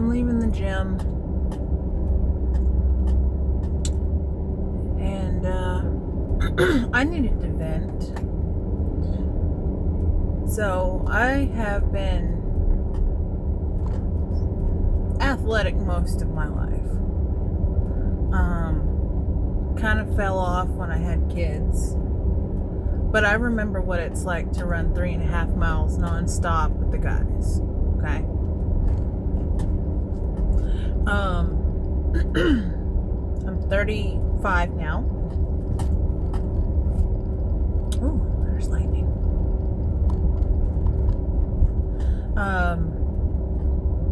I'm leaving the gym. And I needed to vent. So I have been athletic most of my life. Kind of fell off when I had kids. But I remember what it's like to run 3.5 miles nonstop with the guys. Okay. I'm 35 now. Ooh, there's lightning.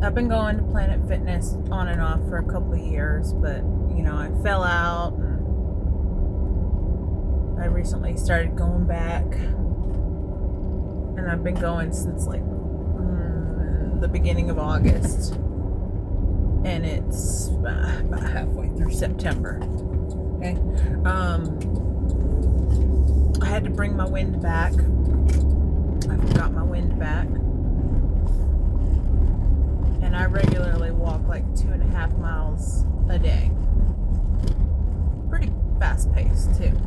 I've been going to Planet Fitness on and off for a couple of years, but I fell out, and I recently started going back, and I've been going since like the beginning of August, and it's about halfway through September. Okay. I had to bring my wind back. I forgot my wind back. And I regularly walk like 2.5 miles a day. Pretty fast paced too.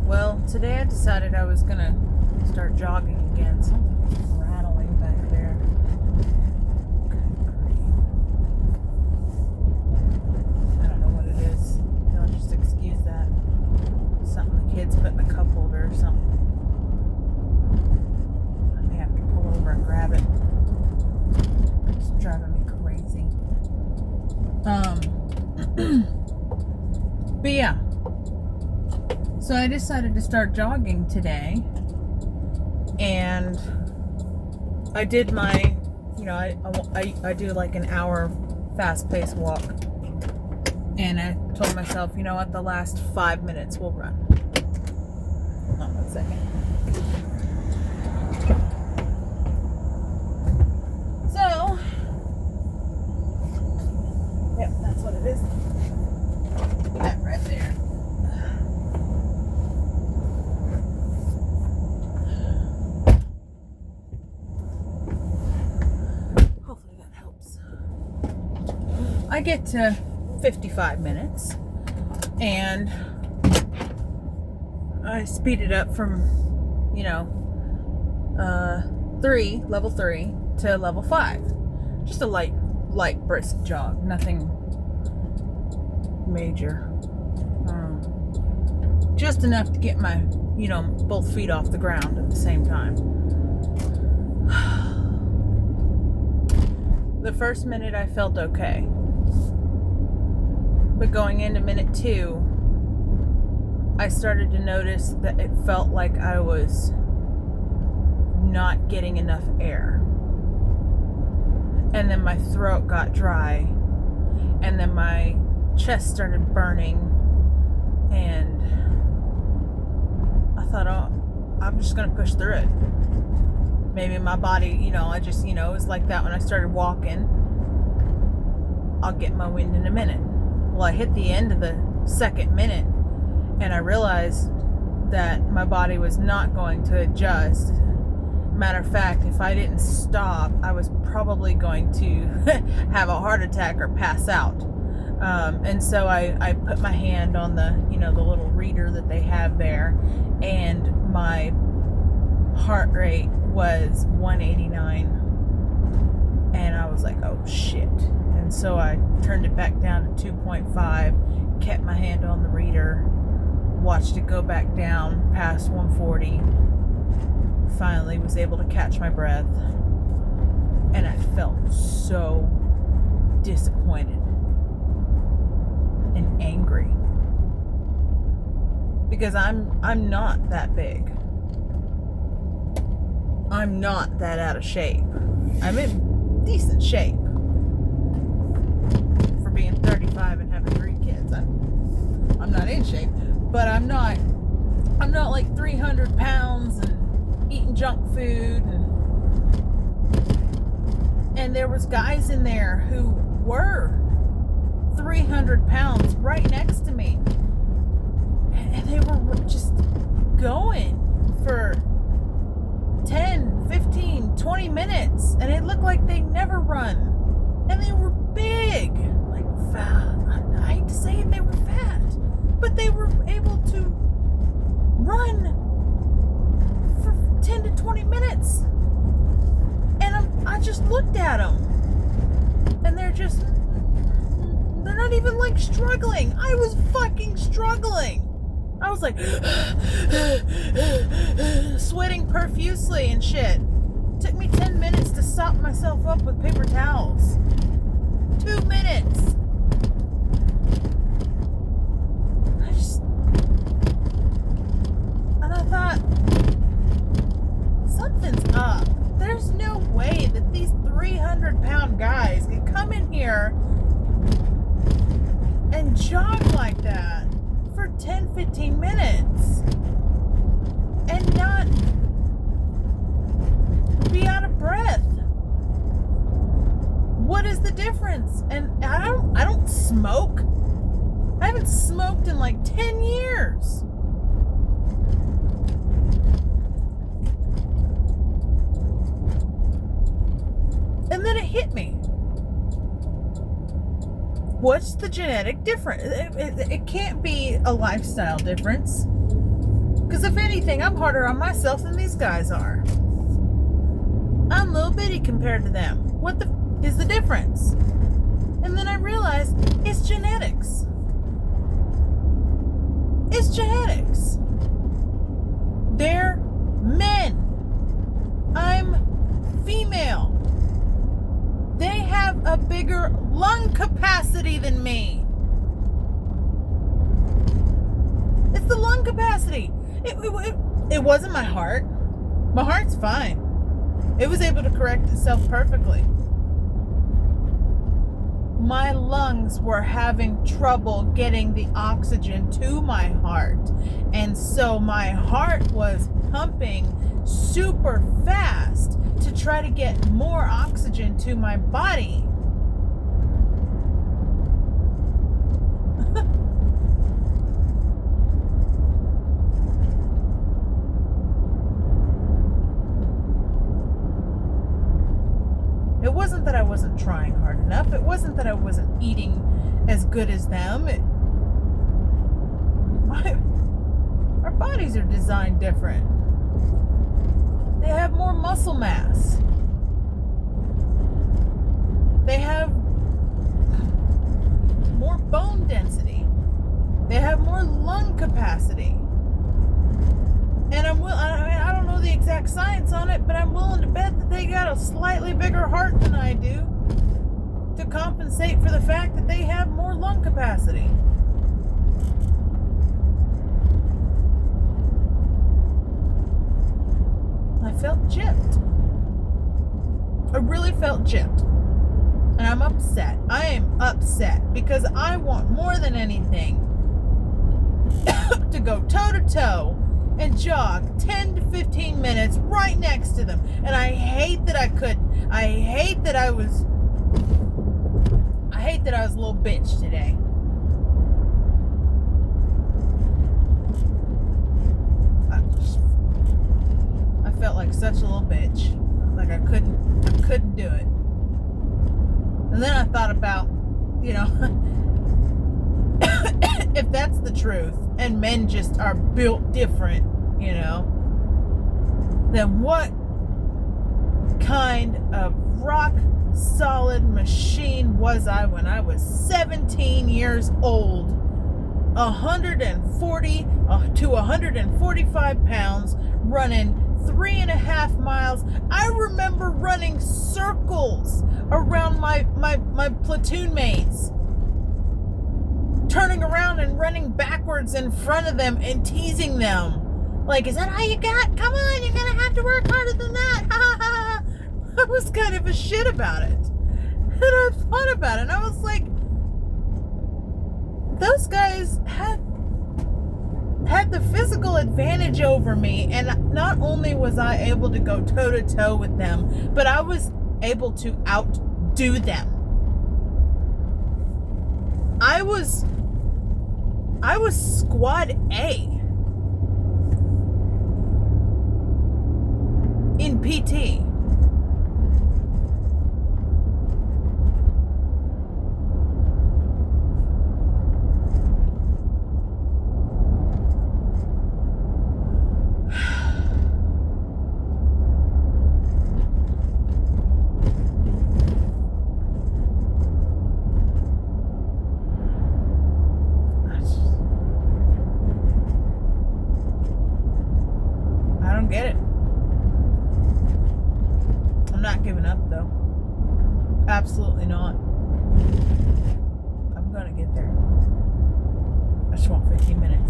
Well, today I decided I was gonna start jogging again. Something's rattling back there. I don't know what it is. Y'all just excuse that. Something the kids put in a cup holder or something. I may have to pull over and grab it. It's driving me crazy. But yeah. So I decided to start jogging today. And I did my, I do like an hour fast-paced walk. And I told myself, you know what, the last 5 minutes we'll run. Hold on 1 second. So, yep, that's what it is. That right there. Hopefully that helps. I get to 55 minutes, and I speed it up from level 3 to level 5. Just a light brisk jog, nothing major. Just enough to get my both feet off the ground at the same time. The first minute I felt okay. But going into minute 2, I started to notice that it felt like I was not getting enough air. And then my throat got dry. And then my chest started burning. And I thought, I'm just going to push through it. Maybe my body, it was like that when I started walking. I'll get my wind in a minute. Well, I hit the end of the second minute, and I realized that my body was not going to adjust. Matter of fact, if I didn't stop, I was probably going to have a heart attack or pass out. And so I put my hand on the little reader that they have there, and my heart rate was 189, and I was like, oh shit. And so I turned it back down to 2.5, kept my hand on the reader, watched it go back down past 140, finally was able to catch my breath, and I felt so disappointed and angry, because I'm not that big. I'm not that out of shape. I'm in decent shape for being 35 and having 3 kids. I'm not in shape, but I'm not like 300 pounds and eating junk food, and there was guys in there who were 300 pounds right next to me, and they were just going for 10, 15, 20 minutes, and it looked like they never run. And they were big. Like fat. I hate to say it, they were fat. But they were able to run for 10 to 20 minutes. And I just looked at them. And they're not even like struggling. I was fucking struggling. I was like sweating profusely and shit. Took me 10 minutes to sop myself up with paper towels. 2 minutes. And I thought, something's up. There's no way that these 300-pound guys can come in here and jog like that for 10, 15 minutes and not be out of breath. What is the difference? And I don't smoke. I haven't smoked in like 10 years. And then it hit me. What's the genetic difference? It can't be a lifestyle difference. Because if anything, I'm harder on myself than these guys are. I'm little bitty compared to them. What the is the difference? And then I realized it's genetics. It's genetics. They're men. I'm female. They have a bigger lung capacity than me. It's the lung capacity. It wasn't my heart. My heart's fine. It was able to correct itself perfectly. My lungs were having trouble getting the oxygen to my heart. And so my heart was pumping super fast to try to get more oxygen to my body. It wasn't that I wasn't trying hard enough. It wasn't that I wasn't eating as good as them. Our bodies are designed different. They have more muscle mass. They have more bone density. They have more lung capacity. And I don't know the exact science on it, but I'm willing to bet that they got a slightly bigger heart than I do to compensate for the fact that they have more lung capacity. I felt gypped. I really felt gypped. And I'm upset. I am upset because I want more than anything to go toe to toe and jog 10 to 15 minutes right next to them. And I hate that I couldn't. I hate that I was a little bitch today. I felt like such a little bitch. Like I couldn't do it. And then I thought about, if that's the truth and men just are built different, then what kind of rock solid machine was I when I was 17 years old, 140 to 145 pounds, running 3.5 miles. I remember running circles around my platoon mates, turning around and running backwards in front of them and teasing them. Like, is that all you got? Come on, you're gonna have to work harder than that. I was kind of a shit about it. And I thought about it, and I was like, those guys had the physical advantage over me, and not only was I able to go toe to toe with them, but I was able to outdo them. I was squad A in PT.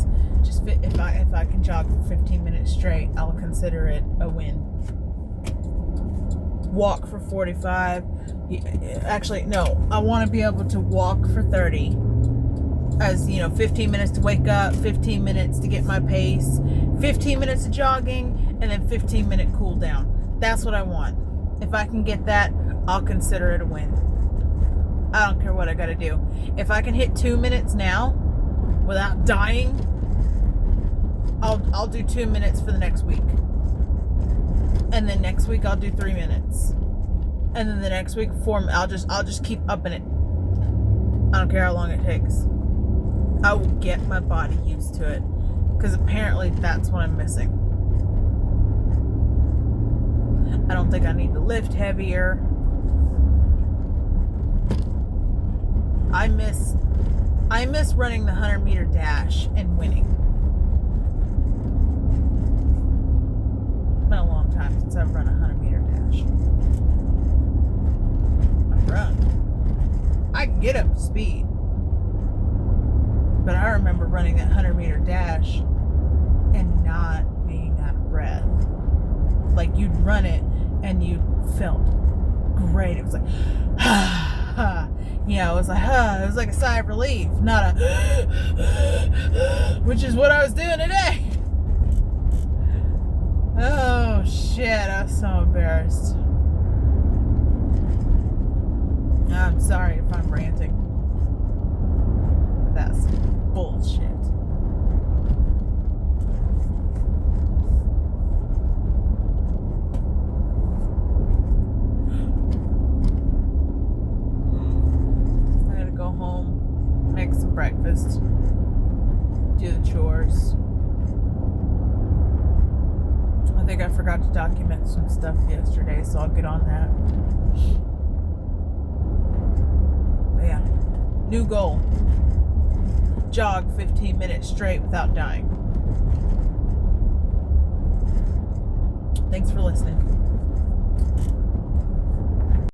minutes. If I can jog for 15 minutes straight, I'll consider it a win. Walk for 45. Actually, no. I want to be able to walk for 30. As 15 minutes to wake up, 15 minutes to get my pace, 15 minutes of jogging, and then 15-minute cool down. That's what I want. If I can get that, I'll consider it a win. I don't care what I gotta do. If I can hit 2 minutes now without dying, I'll do 2 minutes for the next week. And then next week I'll do 3 minutes. And then the next week 4. I'll just keep upping it. I don't care how long it takes. I will get my body used to it, because apparently that's what I'm missing. I don't think I need to lift heavier. I miss running the 100-meter dash and winning. It's been a long time since I've run a 100-meter dash. I've run. I can get up to speed. But I remember running that 100-meter dash and not being out of breath. Like, you'd run it and you felt great. It was like, it was like a sigh of relief, not a, which is what I was doing today. Oh shit, I was so embarrassed. I'm sorry if I'm ranting. That's bullshit. I gotta go home, make some breakfast, do the chores. I think I forgot to document some stuff yesterday, so I'll get on that. But yeah, new goal. Jog 15 minutes straight without dying. Thanks for listening.